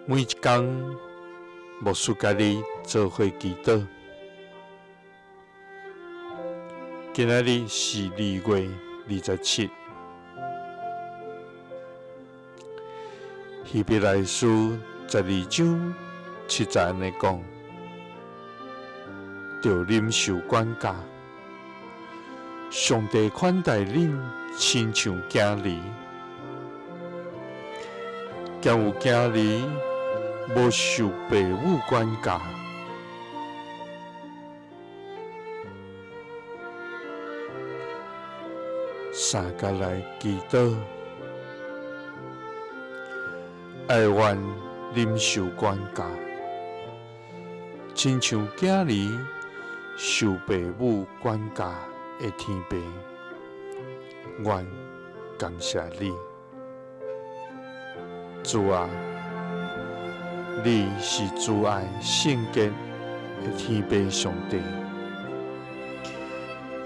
每一天，牧师甲你做伙祈祷。今仔日是2月27。希伯来书12章7节安尼讲：着忍受管教，上帝款待恁，亲像囝儿。敢有囝儿无受父母管教？三甲来祈祷，爱愿忍受管教，亲像囝儿受父母管教的天父，愿感谢你，主啊！你是慈爱圣洁的天父上帝，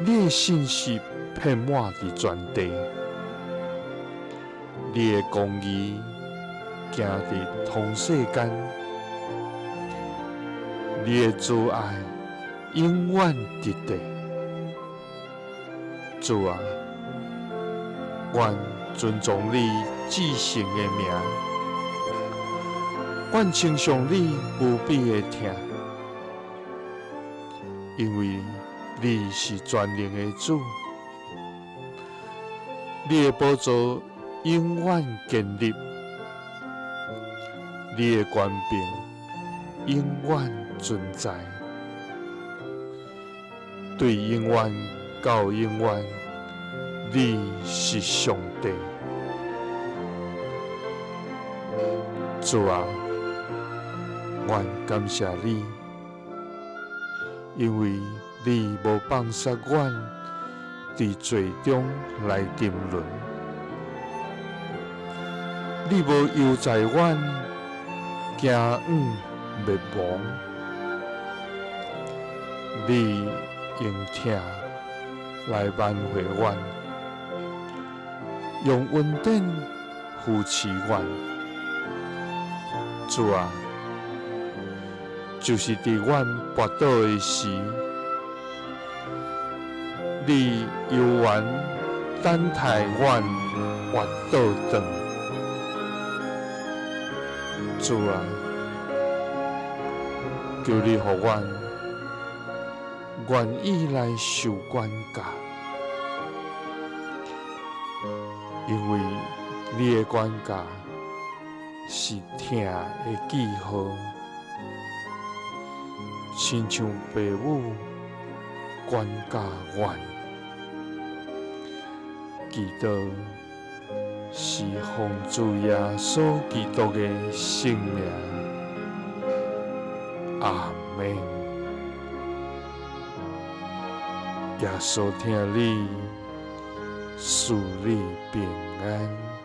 你的信息遍满伫全地，你的公义行伫通世间，你的慈爱永远直直。主啊，愿尊重你至圣的名。愿称颂你无比的疼，因为你是全能的主，你的宝座永远建立，你的权柄永远存在，对永远到永远，你是上帝。主啊！愿感谢你，因为你无放杀阮伫罪中来沉沦，你无犹在阮惊灭亡，你用疼来挽回阮，用恩典扶持阮，主啊！就是伫阮跋倒的时，你犹原等待阮滑倒转。主啊，求你予阮愿意来受管教，因为你的管教是疼的记号。亲像父母管教阮，祈祷是奉主耶稣基督的圣名，阿门。耶稣听你，赐你平安。